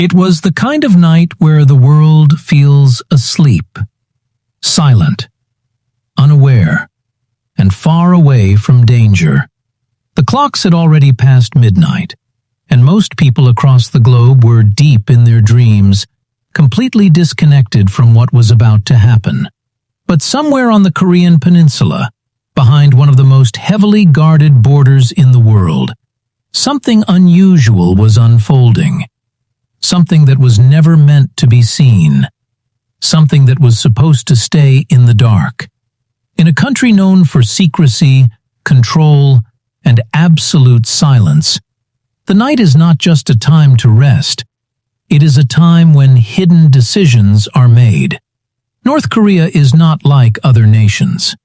It was the kind of night where the world feels asleep, silent, unaware, and far away from danger. The clocks had already passed midnight, and most people across the globe were deep in their dreams, completely disconnected from what was about to happen. But somewhere on the Korean peninsula, behind one of the most heavily guarded borders in the world, something unusual was unfolding. Something that was never meant to be seen. Something that was supposed to stay in the dark. In a country known for secrecy, control, and absolute silence, the night is not just a time to rest. It is a time when hidden decisions are made. North Korea is not like other nations.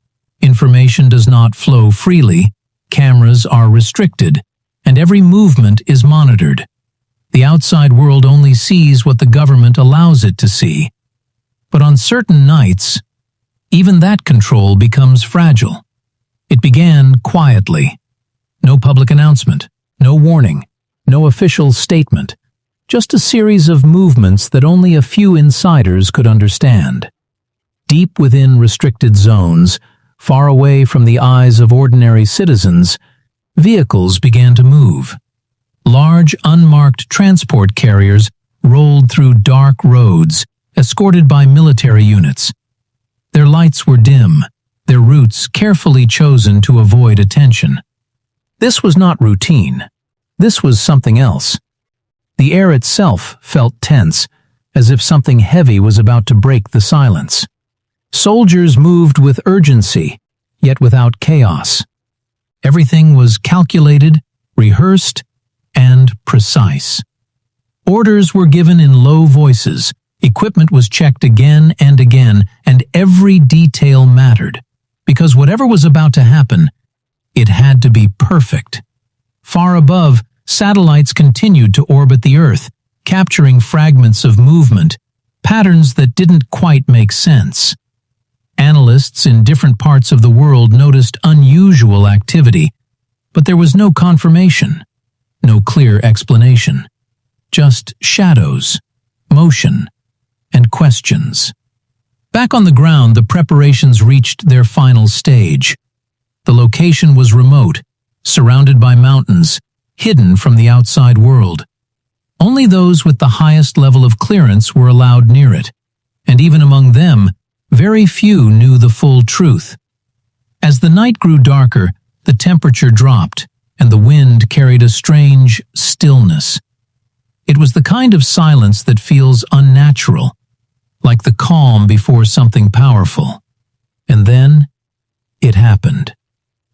Information does not flow freely, cameras are restricted, and every movement is monitored. The outside world only sees what the government allows it to see. But on certain nights, even that control becomes fragile. It began quietly. No public announcement, no warning, no official statement, just a series of movements that only a few insiders could understand. Deep within restricted zones, far away from the eyes of ordinary citizens, vehicles began to move. Large, unmarked transport carriers rolled through dark roads, escorted by military units. Their lights were dim, their routes carefully chosen to avoid attention. This was not routine. This was something else. The air itself felt tense, as if something heavy was about to break the silence. Soldiers moved with urgency, yet without chaos. Everything was calculated, rehearsed, and precise. Orders were given in low voices, equipment was checked again and again, and every detail mattered, because whatever was about to happen, it had to be perfect. Far above, satellites continued to orbit the Earth, capturing fragments of movement, patterns that didn't quite make sense. Analysts in different parts of the world noticed unusual activity, but there was no confirmation. No clear explanation. Just shadows, motion, and questions. Back on the ground, the preparations reached their final stage. The location was remote, surrounded by mountains, hidden from the outside world. Only those with the highest level of clearance were allowed near it, and even among them, very few knew the full truth. As the night grew darker, the temperature dropped, and the wind carried a strange stillness. It was the kind of silence that feels unnatural, like the calm before something powerful. And then, it happened.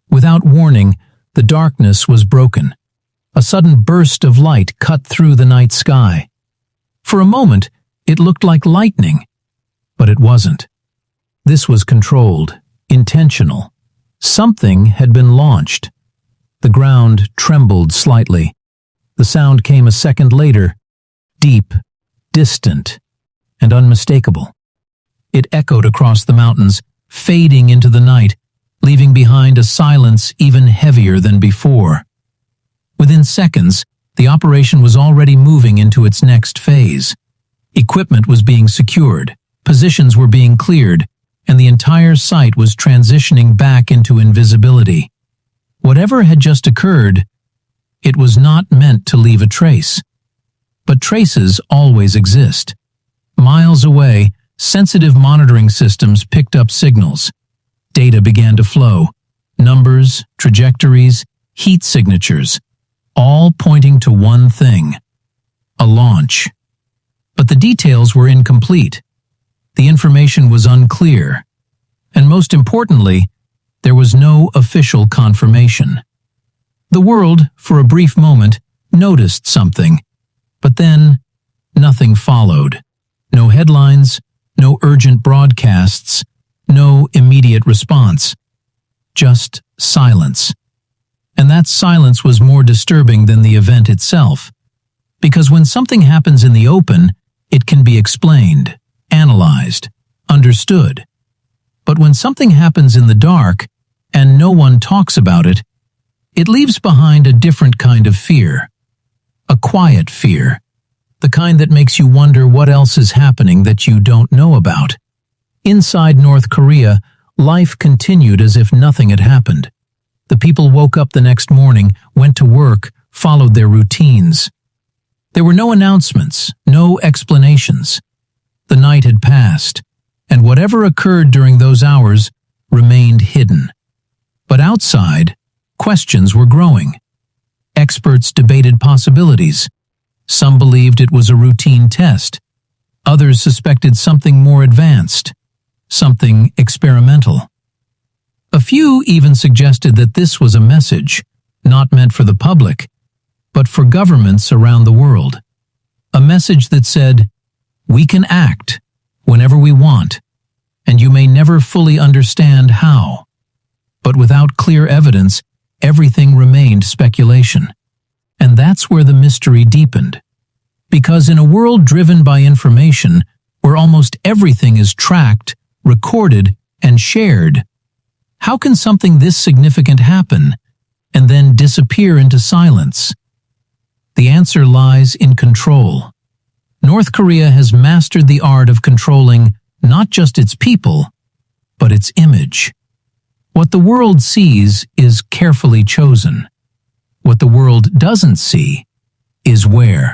Without warning, the darkness was broken. A sudden burst of light cut through the night sky. For a moment, it looked like lightning, but it wasn't. This was controlled, intentional. Something had been launched. The ground trembled slightly. The sound came a second later, deep, distant, and unmistakable. It echoed across the mountains, fading into the night, leaving behind a silence even heavier than before. Within seconds, the operation was already moving into its next phase. Equipment was being secured, positions were being cleared, and the entire site was transitioning back into invisibility. Whatever had just occurred, it was not meant to leave a trace. But traces always exist. Miles away, sensitive monitoring systems picked up signals. Data began to flow. Numbers, trajectories, heat signatures, all pointing to one thing: a launch. But the details were incomplete. The information was unclear. And most importantly, there was no official confirmation. The world, for a brief moment, noticed something, but then nothing followed. No headlines, no urgent broadcasts, no immediate response. Just silence. And that silence was more disturbing than the event itself, because when something happens in the open, it can be explained, analyzed, understood. But when something happens in the dark, and no one talks about it, it leaves behind a different kind of fear. A quiet fear, the kind that makes you wonder what else is happening that you don't know about. Inside North Korea, life continued as if nothing had happened. The people woke up the next morning, went to work, followed their routines. There were no announcements, no explanations. The night had passed, and whatever occurred during those hours remained hidden. But outside, questions were growing. Experts debated possibilities. Some believed it was a routine test. Others suspected something more advanced, something experimental. A few even suggested that this was a message, not meant for the public, but for governments around the world. A message that said, "We can act whenever we want, and you may never fully understand how." But without clear evidence, everything remained speculation. And that's where the mystery deepened. Because in a world driven by information, where almost everything is tracked, recorded, and shared, how can something this significant happen and then disappear into silence? The answer lies in control. North Korea has mastered the art of controlling not just its people, but its image. What the world sees is carefully chosen. What the world doesn't see is where.